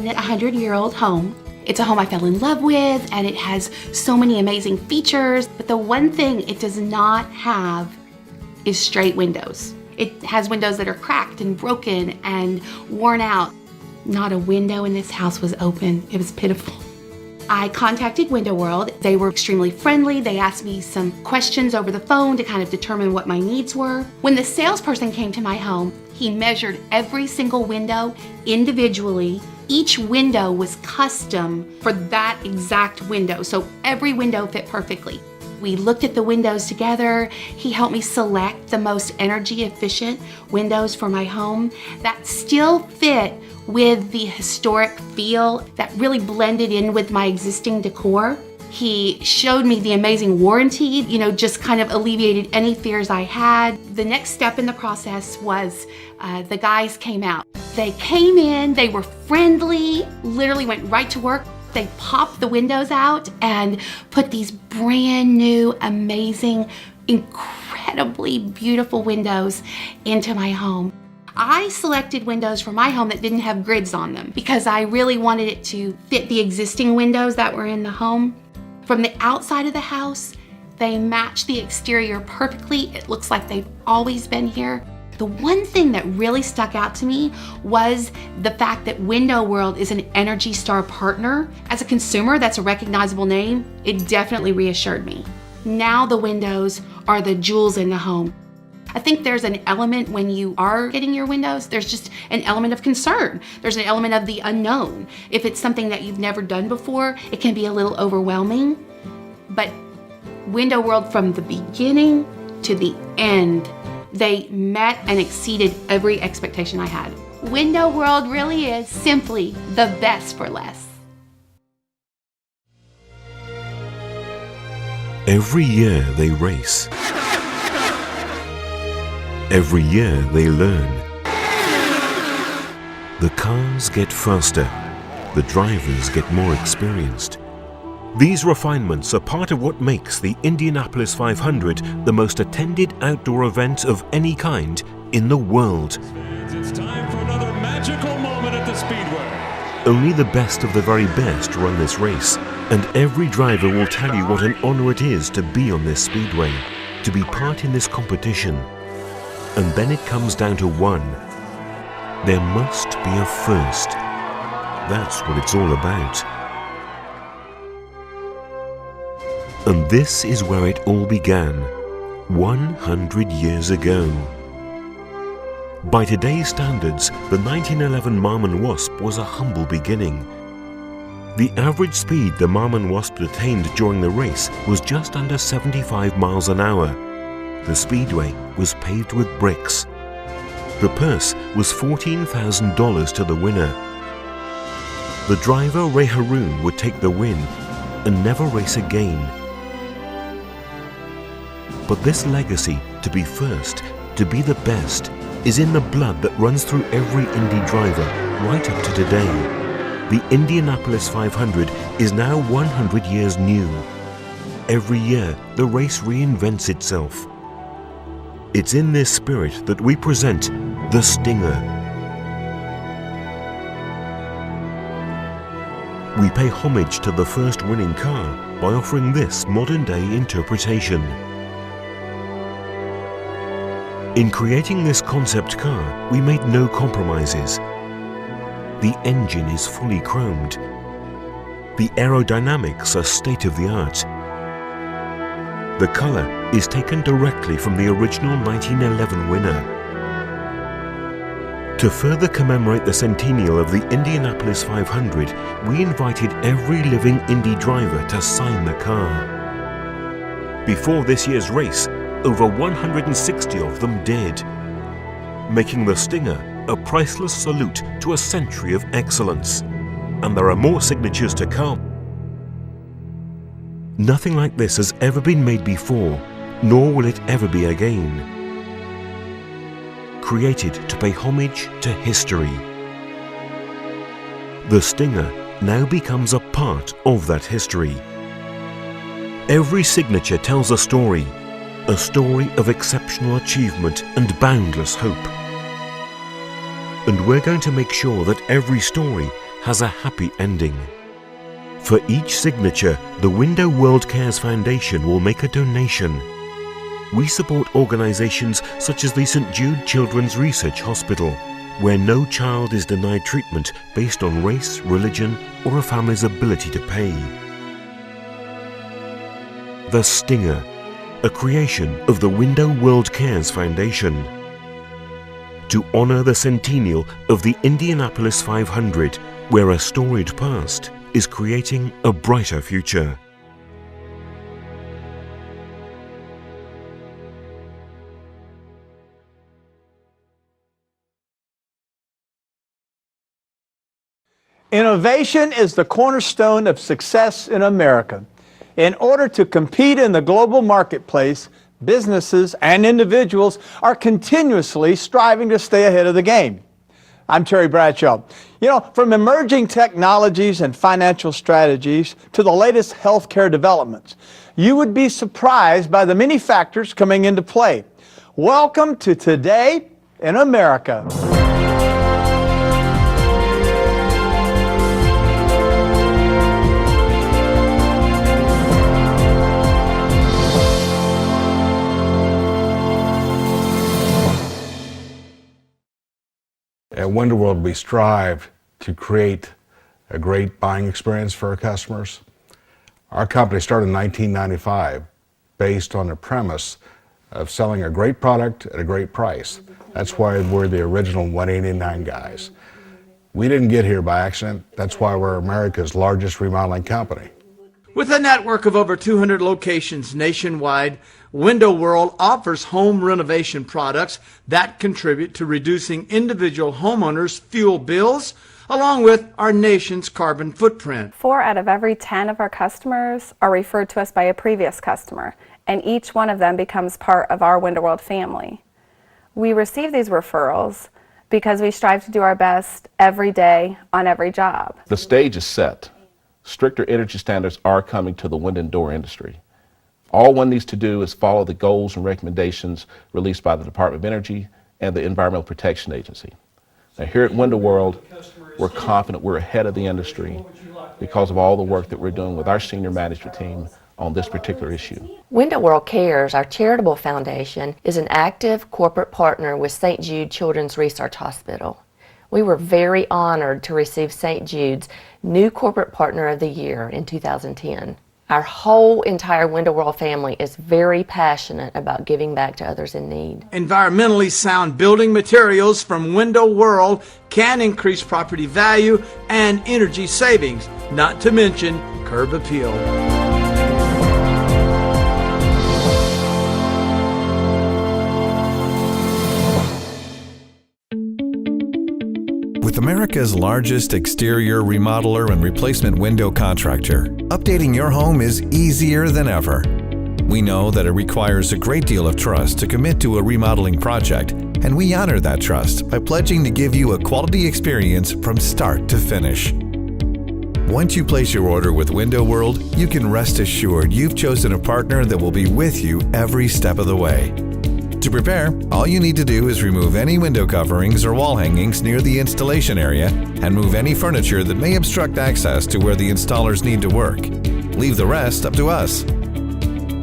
in a 100-year-old home. It's a home I fell in love with, and it has so many amazing features, but the one thing it does not have is straight windows. It has windows that are cracked and broken and worn out. Not a window in this house was open. It was pitiful. I contacted Window World. They were extremely friendly. They asked me some questions over the phone to kind of determine what my needs were. When the salesperson came to my home, he measured every single window individually. Each window was custom for that exact window, so every window fit perfectly. We looked at the windows together. He helped me select the most energy efficient windows for my home that still fit with the historic feel that really blended in with my existing decor. He showed me the amazing warranty, just kind of alleviated any fears I had. The next step in the process was the guys came out. They came in, they were friendly, literally went right to work. They popped the windows out and put these brand new, amazing, incredibly beautiful windows into my home. I selected windows for my home that didn't have grids on them because I really wanted it to fit the existing windows that were in the home. From the outside of the house, they match the exterior perfectly. It looks like they've always been here. The one thing that really stuck out to me was the fact that Window World is an Energy Star partner. As a consumer, that's a recognizable name. It definitely reassured me. Now the windows are the jewels in the home. I think there's an element when you are getting your windows, there's just an element of concern. There's an element of the unknown. If it's something that you've never done before, it can be a little overwhelming. But Window World, from the beginning to the end, they met and exceeded every expectation I had. Window World really is simply the best for less. Every year they race. Every year they learn. The cars get faster. The drivers get more experienced. These refinements are part of what makes the Indianapolis 500 the most attended outdoor event of any kind in the world. It's time for another magical moment at the Speedway. Only the best of the very best run this race, and every driver will tell you what an honor it is to be on this speedway, to be part in this competition. And then it comes down to one. There must be a first. That's what it's all about. And this is where it all began, 100 years ago. By today's standards, the 1911 Marmon Wasp was a humble beginning. The average speed the Marmon Wasp attained during the race was just under 75 miles an hour. The speedway was paved with bricks. The purse was $14,000 to the winner. The driver, Ray Haroon, would take the win and never race again. But this legacy, to be first, to be the best, is in the blood that runs through every Indy driver right up to today. The Indianapolis 500 is now 100 years new. Every year, the race reinvents itself. It's in this spirit that we present the Stinger. We pay homage to the first winning car by offering this modern-day interpretation. In creating this concept car, we made no compromises. The engine is fully chromed. The aerodynamics are state-of-the-art. The color is taken directly from the original 1911 winner. To further commemorate the centennial of the Indianapolis 500, we invited every living Indy driver to sign the car. Before this year's race, over 160 of them did, making the Stinger a priceless salute to a century of excellence. And there are more signatures to come. Nothing like this has ever been made before, nor will it ever be again. Created to pay homage to history. The Stinger now becomes a part of that history. Every signature tells a story of exceptional achievement and boundless hope. And we're going to make sure that every story has a happy ending. For each signature, the Window World Cares Foundation will make a donation. We support organizations such as the St. Jude Children's Research Hospital, where no child is denied treatment based on race, religion, or a family's ability to pay. The Stinger, a creation of the Window World Cares Foundation. To honor the centennial of the Indianapolis 500, where a storied past is creating a brighter future. Innovation is the cornerstone of success in America. In order to compete in the global marketplace, businesses and individuals are continuously striving to stay ahead of the game. I'm Terry Bradshaw. You know, from emerging technologies and financial strategies to the latest healthcare developments, you would be surprised by the many factors coming into play. Welcome to Today in America. At Window World, we strive to create a great buying experience for our customers. Our company started in 1995 based on the premise of selling a great product at a great price. That's why we're the original 189 guys. We didn't get here by accident. That's why we're America's largest remodeling company. With a network of over 200 locations nationwide, Window World offers home renovation products that contribute to reducing individual homeowners' fuel bills, along with our nation's carbon footprint. 4 out of every 10 of our customers are referred to us by a previous customer, and each one of them becomes part of our Window World family. We receive these referrals because we strive to do our best every day on every job. The stage is set. Stricter energy standards are coming to the window and door industry. All one needs to do is follow the goals and recommendations released by the Department of Energy and the Environmental Protection Agency. Now here at Window World, we're confident we're ahead of the industry because of all the work that we're doing with our senior management team on this particular issue. Window World Cares, our charitable foundation, is an active corporate partner with St. Jude Children's Research Hospital. We were very honored to receive St. Jude's new Corporate Partner of the Year in 2010. Our whole entire Window World family is very passionate about giving back to others in need. Environmentally sound building materials from Window World can increase property value and energy savings, not to mention curb appeal. With America's largest exterior remodeler and replacement window contractor, updating your home is easier than ever. We know that it requires a great deal of trust to commit to a remodeling project, and we honor that trust by pledging to give you a quality experience from start to finish. Once you place your order with Window World, you can rest assured you've chosen a partner that will be with you every step of the way. To prepare, all you need to do is remove any window coverings or wall hangings near the installation area and move any furniture that may obstruct access to where the installers need to work. Leave the rest up to us.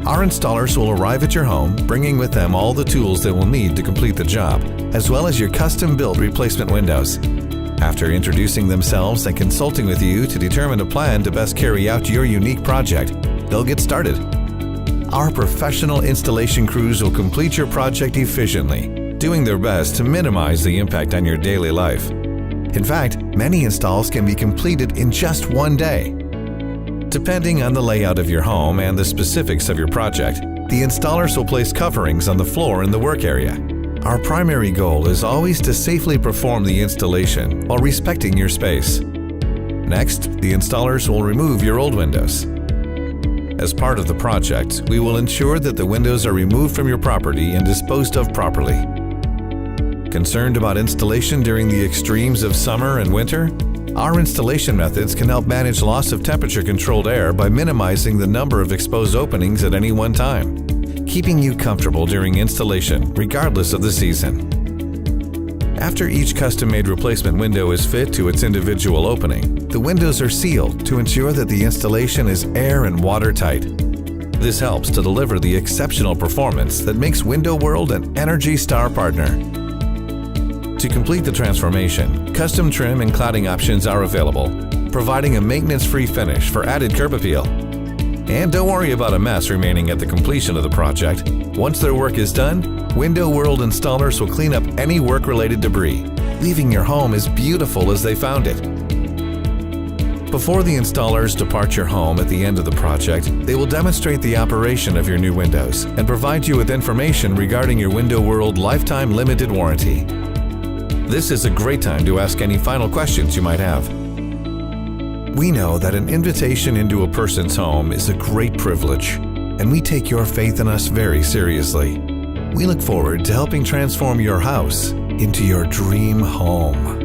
Our installers will arrive at your home, bringing with them all the tools they will need to complete the job, as well as your custom-built replacement windows. After introducing themselves and consulting with you to determine a plan to best carry out your unique project, they'll get started. Our professional installation crews will complete your project efficiently, doing their best to minimize the impact on your daily life. In fact, many installs can be completed in just one day. Depending on the layout of your home and the specifics of your project, the installers will place coverings on the floor in the work area. Our primary goal is always to safely perform the installation while respecting your space. Next, the installers will remove your old windows. As part of the project, we will ensure that the windows are removed from your property and disposed of properly. Concerned about installation during the extremes of summer and winter? Our installation methods can help manage loss of temperature-controlled air by minimizing the number of exposed openings at any one time, keeping you comfortable during installation regardless of the season. After each custom-made replacement window is fit to its individual opening, the windows are sealed to ensure that the installation is air and watertight. This helps to deliver the exceptional performance that makes Window World an Energy Star partner. To complete the transformation, custom trim and cladding options are available, providing a maintenance-free finish for added curb appeal. And don't worry about a mess remaining at the completion of the project. Once their work is done, Window World installers will clean up any work-related debris, leaving your home as beautiful as they found it. Before the installers depart your home at the end of the project, they will demonstrate the operation of your new windows and provide you with information regarding your Window World lifetime limited warranty. This is a great time to ask any final questions you might have. We know that an invitation into a person's home is a great privilege, and we take your faith in us very seriously. We look forward to helping transform your house into your dream home.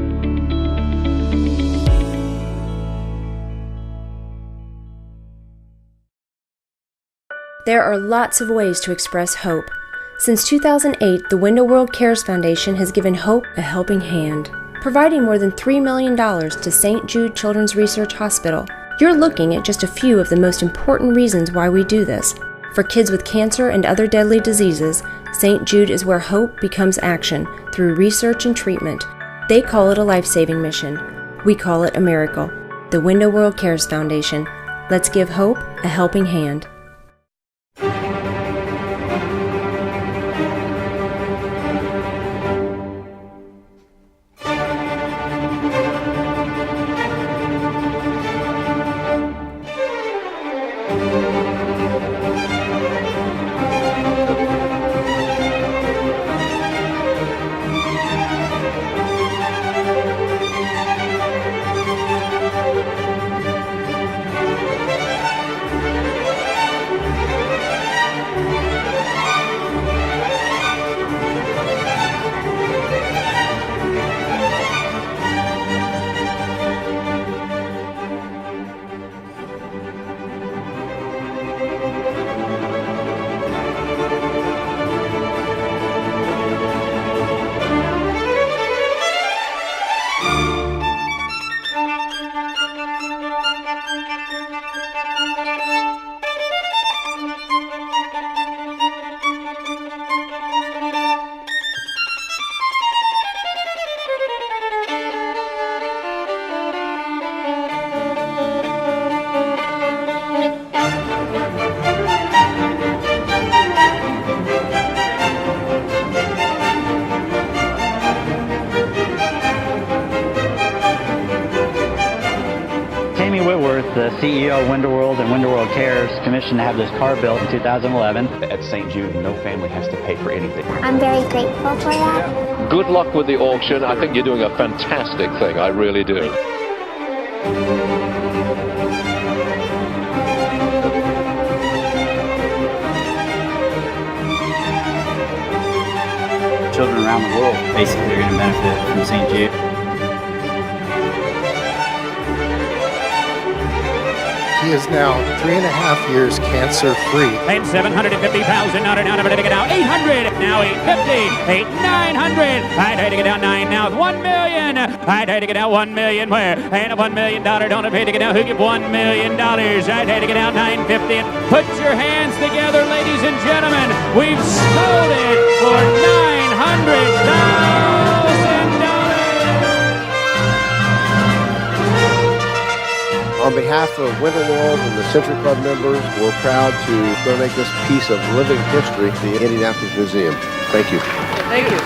There are lots of ways to express hope. Since 2008, the Window World Cares Foundation has given hope a helping hand, providing more than $3 million to St. Jude Children's Research Hospital. You're looking at just a few of the most important reasons why we do this. For kids with cancer and other deadly diseases, St. Jude is where hope becomes action through research and treatment. They call it a life-saving mission. We call it a miracle. The Window World Cares Foundation. Let's give hope a helping hand. The CEO of Window World and Window World Cares commissioned to have this car built in 2011. At St. Jude, no family has to pay for anything. I'm very grateful for that. Good luck with the auction. I think you're doing a fantastic thing. I really do. Children around the world basically are going to benefit from St. Jude. He is now 3.5 years cancer-free. And 750,000, not enough to get out. 800, now 850, 900. I try to get out 9, now 1 million. I try to get out 1 million, where? And a $1 million donor paid to get out. Who give $1 million? I try to get out 950. Put your hands together, ladies and gentlemen. We've sold it for $900,000. On behalf of Window World and the Century Club members, we're proud to donate this piece of living history to the Indianapolis Museum. Thank you. Thank you.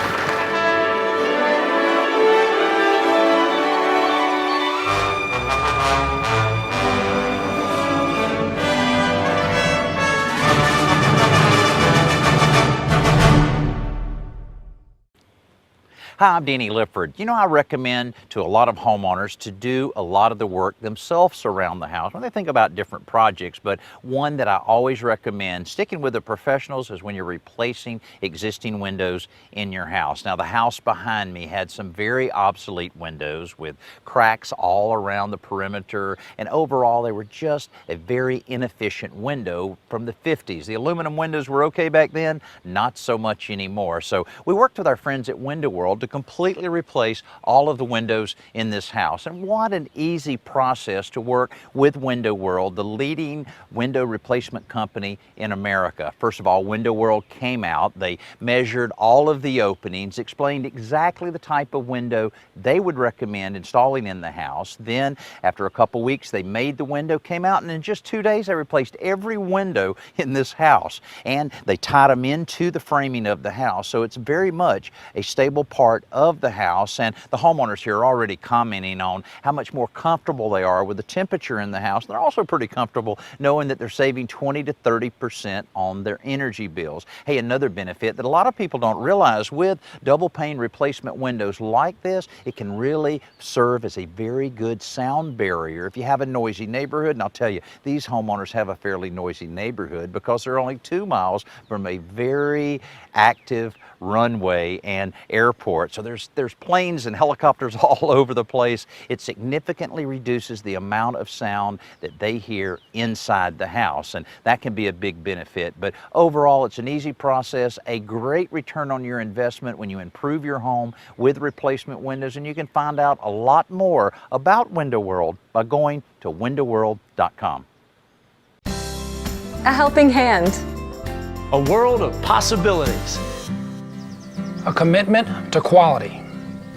Hi, I'm Danny Lifford. You know, I recommend to a lot of homeowners to do a lot of the work themselves around the house when they think about different projects, but one that I always recommend sticking with the professionals is when you're replacing existing windows in your house. Now, the house behind me had some very obsolete windows with cracks all around the perimeter, and overall they were just a very inefficient window from the 50s. The aluminum windows were okay back then, not so much anymore. So we worked with our friends at Window World to completely replace all of the windows in this house. And what an easy process to work with Window World, the leading window replacement company in America. First of all, Window World came out, they measured all of the openings, explained exactly the type of window they would recommend installing in the house. Then, after a couple weeks, they made the window, came out, and in just 2 days, they replaced every window in this house. And they tied them into the framing of the house, so it's very much a stable part of the house. And the homeowners here are already commenting on how much more comfortable they are with the temperature in the house. They're also pretty comfortable knowing that they're saving 20 to 30% on their energy bills. Hey, another benefit that a lot of people don't realize with double pane replacement windows like this, it can really serve as a very good sound barrier if you have a noisy neighborhood. And I'll tell you, these homeowners have a fairly noisy neighborhood because they're only 2 miles from a very active runway and airport. So there's planes and helicopters all over the place. It significantly reduces the amount of sound that they hear inside the house, and that can be a big benefit. But overall, it's an easy process, a great return on your investment when you improve your home with replacement windows, and you can find out a lot more about Window World by going to windowworld.com. A helping hand. A world of possibilities. A commitment to quality.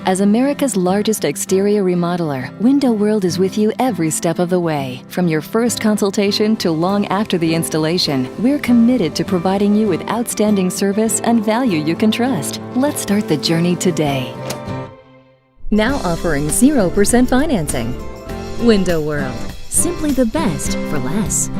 As America's largest exterior remodeler, Window World is with you every step of the way. From your first consultation to long after the installation, we're committed to providing you with outstanding service and value you can trust. Let's start the journey today. Now offering 0% financing. Window World. Simply the best for less.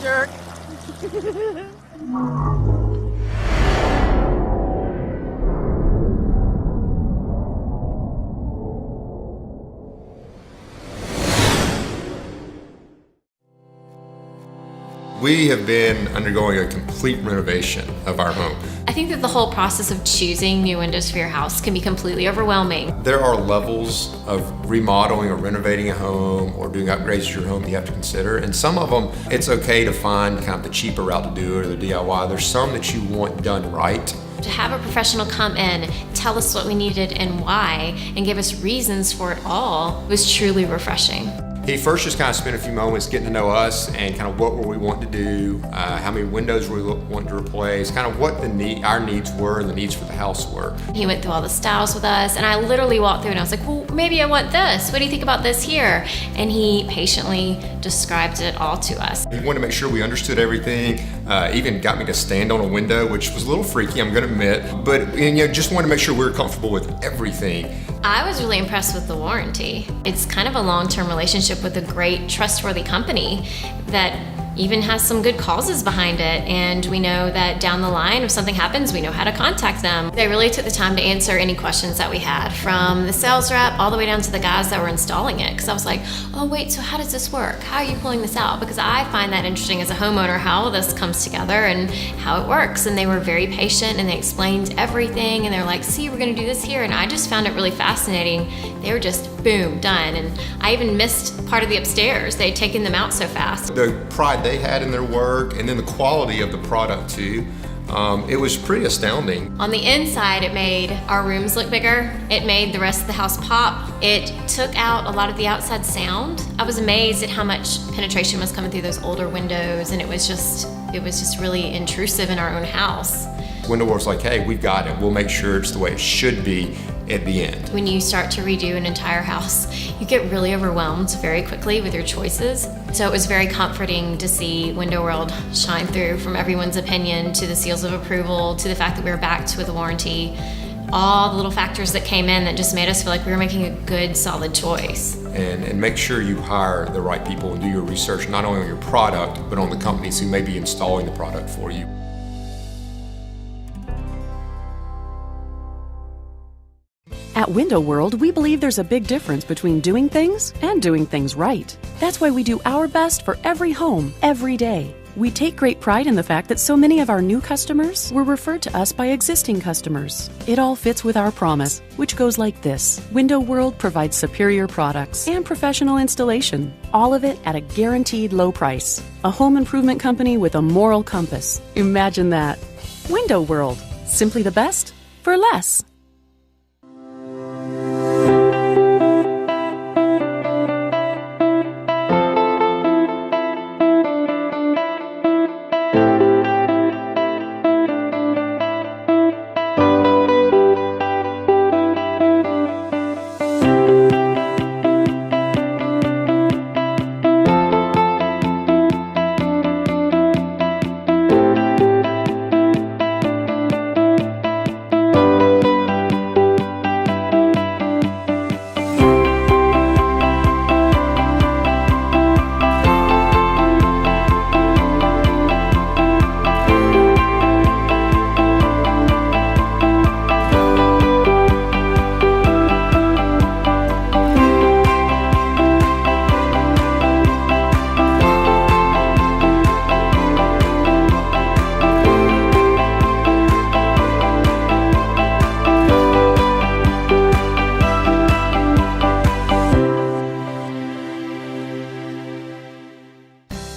Jerk. We have been undergoing a complete renovation of our home. I think that the whole process of choosing new windows for your house can be completely overwhelming. There are levels of remodeling or renovating a home or doing upgrades to your home you have to consider. And some of them, it's okay to find kind of the cheaper route to do it or the DIY. There's some that you want done right. To have a professional come in, tell us what we needed and why, and give us reasons for it all was truly refreshing. He first just kind of spent a few moments getting to know us and kind of what were we wanting to do, how many windows were we wanting to replace, kind of what our needs were and the needs for the house were. He went through all the styles with us, and I literally walked through and I was like, well, maybe I want this. What do you think about this here? And he patiently described it all to us. He wanted to make sure we understood everything, even got me to stand on a window, which was a little freaky, I'm gonna admit, but just wanted to make sure we were comfortable with everything. I was really impressed with the warranty. It's kind of a long-term relationship with a great, trustworthy company that even has some good causes behind it, and we know that down the line, if something happens, we know how to contact them. They really took the time to answer any questions that we had, from the sales rep all the way down to the guys that were installing it, because I was like, oh wait, so how does this work? How are you pulling this out? Because I find that interesting as a homeowner, how all this comes together and how it works. And they were very patient, and they explained everything, and they're like, see, we're gonna do this here, and I just found it really fascinating. They were just, boom, done. And I even missed part of the upstairs. They'd taken them out so fast. The pride they had in their work, and then the quality of the product too. It was pretty astounding. On the inside, it made our rooms look bigger. It made the rest of the house pop. It took out a lot of the outside sound. I was amazed at how much penetration was coming through those older windows, and it was just really intrusive in our own house. Window World's like, hey, we've got it. We'll make sure it's the way it should be at the end. When you start to redo an entire house, you get really overwhelmed very quickly with your choices. So it was very comforting to see Window World shine through, from everyone's opinion to the seals of approval to the fact that we were backed with a warranty. All the little factors that came in that just made us feel like we were making a good, solid choice. And make sure you hire the right people and do your research, not only on your product, but on the companies who may be installing the product for you. At Window World, we believe there's a big difference between doing things and doing things right. That's why we do our best for every home, every day. We take great pride in the fact that so many of our new customers were referred to us by existing customers. It all fits with our promise, which goes like this. Window World provides superior products and professional installation, all of it at a guaranteed low price. A home improvement company with a moral compass. Imagine that. Window World, simply the best for less.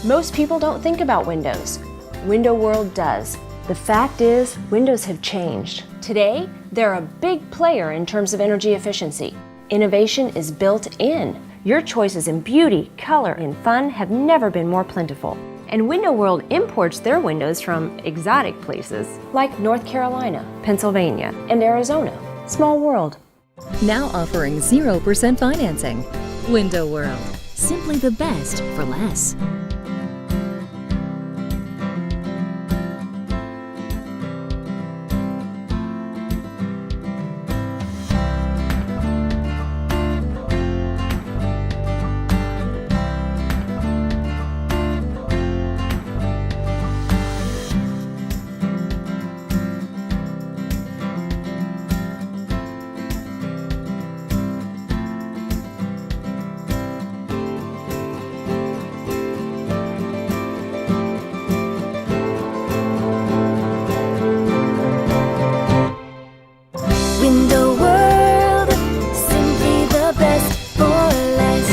Most people don't think about windows. Window World does. The fact is, windows have changed. Today, they're a big player in terms of energy efficiency. Innovation is built in. Your choices in beauty, color, and fun have never been more plentiful. And Window World imports their windows from exotic places like North Carolina, Pennsylvania, and Arizona. Small world. Now offering 0% financing. Window World. Simply the best for less. Window World, simply the best for less.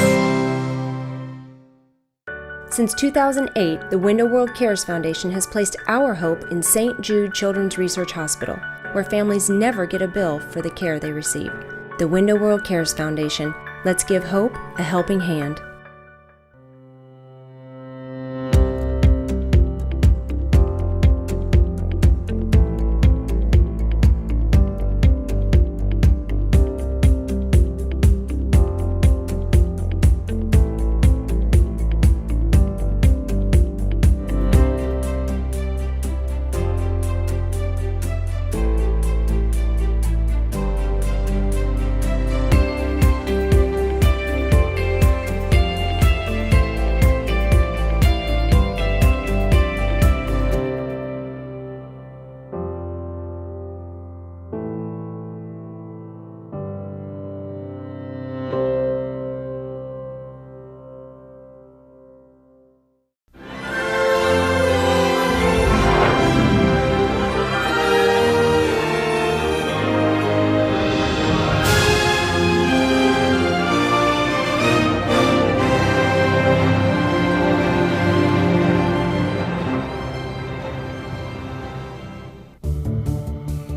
Since 2008, the Window World Cares Foundation has placed our hope in St. Jude Children's Research Hospital, where families never get a bill for the care they receive. The Window World Cares Foundation. Let's give hope a helping hand.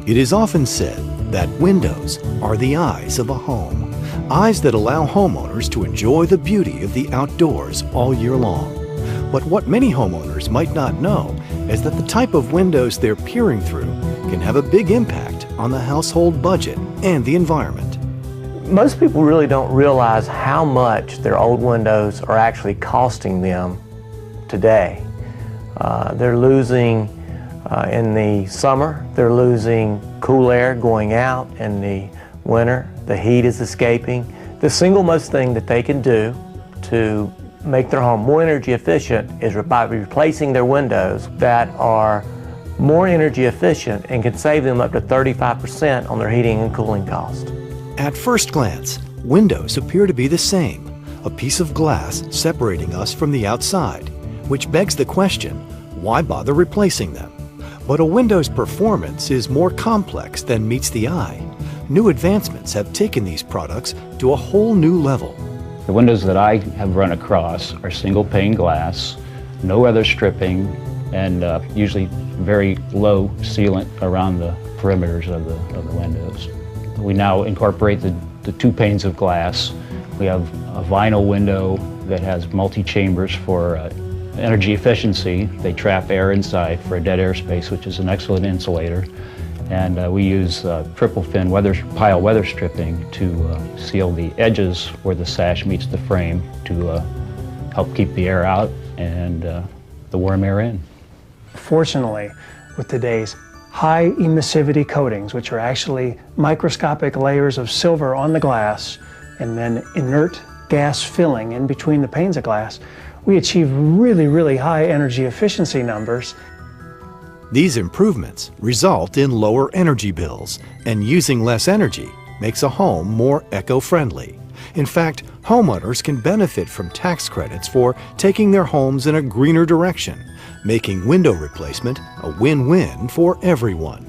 It is often said that windows are the eyes of a home, eyes that allow homeowners to enjoy the beauty of the outdoors all year long. But what many homeowners might not know is that the type of windows they're peering through can have a big impact on the household budget and the environment. Most people really don't realize how much their old windows are actually costing them today. They're losing in the summer, they're losing cool air going out. In the winter, the heat is escaping. The single most thing that they can do to make their home more energy efficient is by replacing their windows that are more energy efficient and can save them up to 35% on their heating and cooling cost. At first glance, windows appear to be the same, a piece of glass separating us from the outside, which begs the question, why bother replacing them? But a window's performance is more complex than meets the eye. New advancements have taken these products to a whole new level. The windows that I have run across are single pane glass, no weather stripping, and usually very low sealant around the perimeters of the windows. We now incorporate the 2 panes of glass. We have a vinyl window that has multi-chambers for energy efficiency. They trap air inside for a dead air space, which is an excellent insulator. And we use triple fin pile weather stripping to seal the edges where the sash meets the frame to help keep the air out and the warm air in. Fortunately, with today's high emissivity coatings, which are actually microscopic layers of silver on the glass and then inert gas filling in between the panes of glass, we achieve really, really high energy efficiency numbers. These improvements result in lower energy bills, and using less energy makes a home more eco-friendly. In fact, homeowners can benefit from tax credits for taking their homes in a greener direction, making window replacement a win-win for everyone.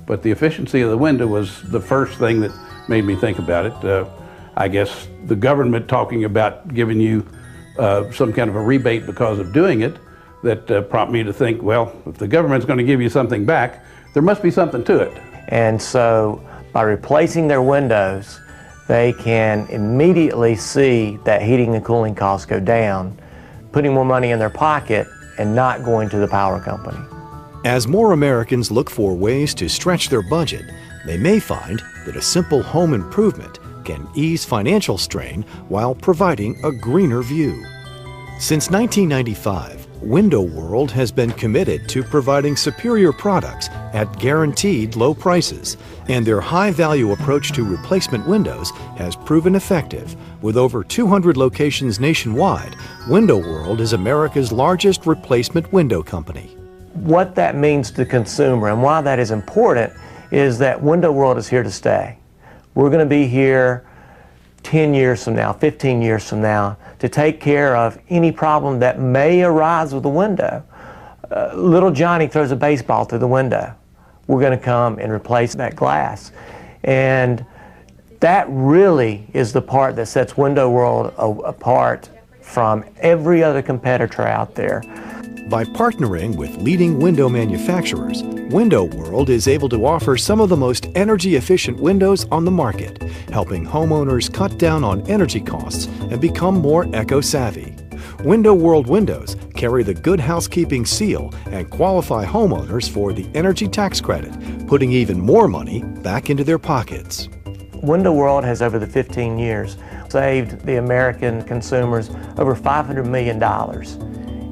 But the efficiency of the window was the first thing that made me think about it. I guess the government talking about giving you some kind of a rebate because of doing it, that prompted me to think, well, if the government's going to give you something back, there must be something to it. And so by replacing their windows, they can immediately see that heating and cooling costs go down, putting more money in their pocket and not going to the power company. As more Americans look for ways to stretch their budget, they may find that a simple home improvement can ease financial strain while providing a greener view. Since 1995, Window World has been committed to providing superior products at guaranteed low prices, and their high-value approach to replacement windows has proven effective. With over 200 locations nationwide, Window World is America's largest replacement window company. What that means to the consumer and why that is important is that Window World is here to stay. We're going to be here 10 years from now, 15 years from now, to take care of any problem that may arise with the window. Little Johnny throws a baseball through the window. We're going to come and replace that glass. And that really is the part that sets Window World apart from every other competitor out there. By partnering with leading window manufacturers, Window World is able to offer some of the most energy-efficient windows on the market, helping homeowners cut down on energy costs and become more eco-savvy. Window World windows carry the Good Housekeeping seal and qualify homeowners for the energy tax credit, putting even more money back into their pockets. Window World has, over the 15 years, saved the American consumers over $500 million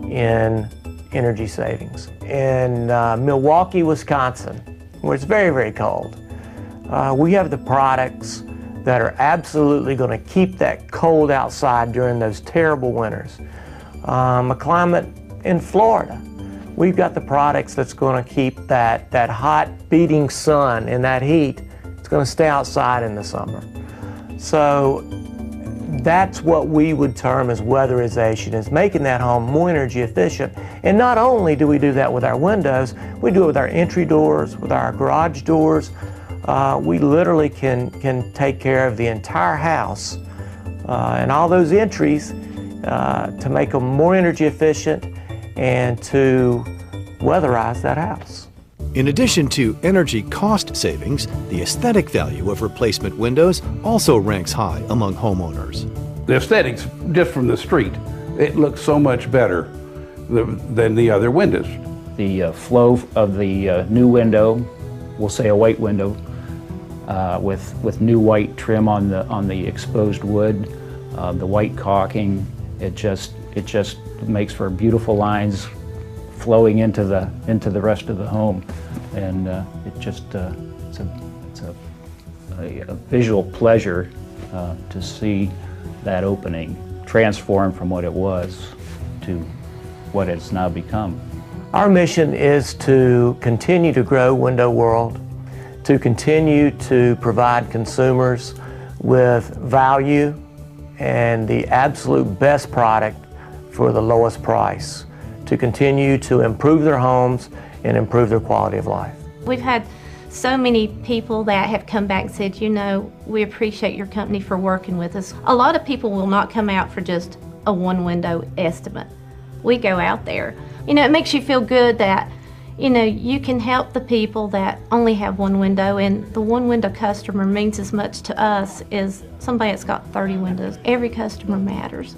in energy savings. In Milwaukee, Wisconsin, where it's very, very cold, we have the products that are absolutely going to keep that cold outside during those terrible winters. A climate in Florida, we've got the products that's going to keep that hot beating sun and that heat. It's going to stay outside in the summer. So that's what we would term as weatherization, is making that home more energy efficient. And not only do we do that with our windows, we do it with our entry doors, with our garage doors. We literally can take care of the entire house and all those entries to make them more energy efficient and to weatherize that house. In addition to energy cost savings, the aesthetic value of replacement windows also ranks high among homeowners. The aesthetics, just from the street, it looks so much better than the other windows. The flow of the new window, we'll say a white window, with new white trim on the exposed wood, the white caulking, it just makes for beautiful lines flowing into the rest of the home, and it's a visual pleasure to see that opening transform from what it was to what it's now become. Our mission is to continue to grow Window World, to continue to provide consumers with value and the absolute best product for the lowest price, to continue to improve their homes and improve their quality of life. We've had so many people that have come back and said, you know, we appreciate your company for working with us. A lot of people will not come out for just a one window estimate. We go out there. You know, it makes you feel good that, you know, you can help the people that only have one window, and the one window customer means as much to us as somebody that's got 30 windows. Every customer matters.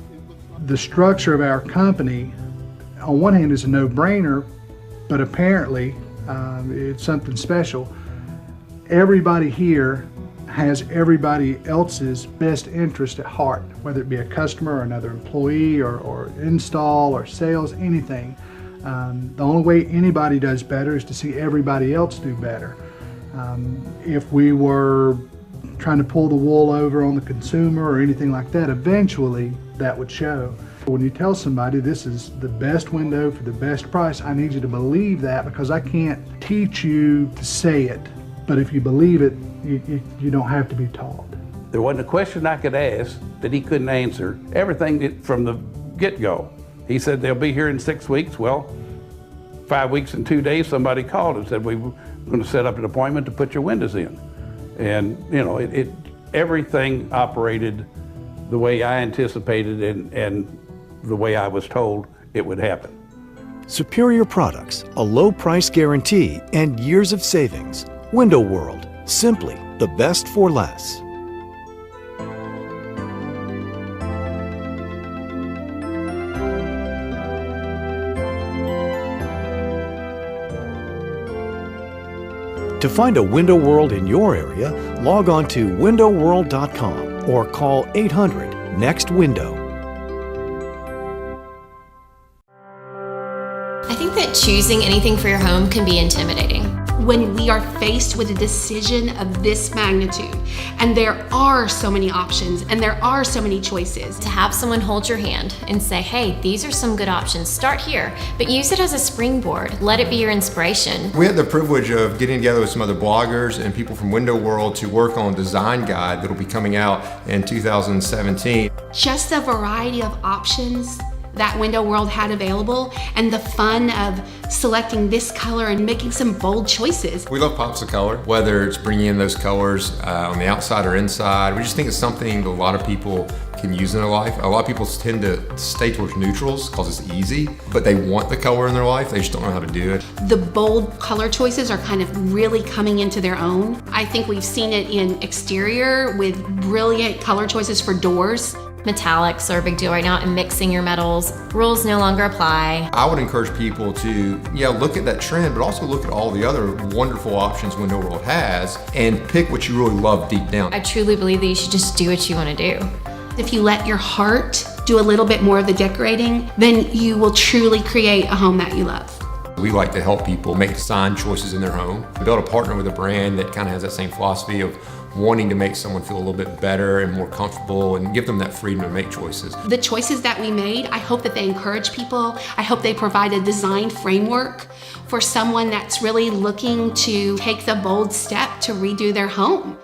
The structure of our company, on one hand, is a no-brainer, but apparently it's something special. Everybody here has everybody else's best interest at heart, whether it be a customer or another employee or install or sales, anything. The only way anybody does better is to see everybody else do better. If we were trying to pull the wool over on the consumer or anything like that, eventually that would show. When you tell somebody this is the best window for the best price, I need you to believe that, because I can't teach you to say it. But if you believe it, you don't have to be taught. There wasn't a question I could ask that he couldn't answer. Everything from the get-go. He said they'll be here in 6 weeks. Well, 5 weeks and 2 days, somebody called and said we were going to set up an appointment to put your windows in. And you know, everything operated the way I anticipated and the way I was told it would happen. Superior products, a low price guarantee, and years of savings. Window World, simply the best for less. To find a Window World in your area, log on to windowworld.com or call 800-NEXT-WINDOW. I think that choosing anything for your home can be intimidating. When we are faced with a decision of this magnitude, and there are so many options and there are so many choices. To have someone hold your hand and say, hey, these are some good options, start here, but use it as a springboard. Let it be your inspiration. We had the privilege of getting together with some other bloggers and people from Window World to work on a design guide that will be coming out in 2017. Just the variety of options that Window World had available, and the fun of selecting this color and making some bold choices. We love pops of color, whether it's bringing in those colors on the outside or inside. We just think it's something that a lot of people can use in their life. A lot of people tend to stay towards neutrals because it's easy, but they want the color in their life, they just don't know how to do it. The bold color choices are kind of really coming into their own. I think we've seen it in exterior with brilliant color choices for doors. Metallics are a big deal right now, and mixing your metals. Rules no longer apply. I would encourage people to, look at that trend, but also look at all the other wonderful options Window World has and pick what you really love deep down. I truly believe that you should just do what you want to do. If you let your heart do a little bit more of the decorating, then you will truly create a home that you love. We like to help people make design choices in their home. We build a partner with a brand that kind of has that same philosophy of wanting to make someone feel a little bit better and more comfortable and give them that freedom to make choices. The choices that we made, I hope that they encourage people. I hope they provide a design framework for someone that's really looking to take the bold step to redo their home.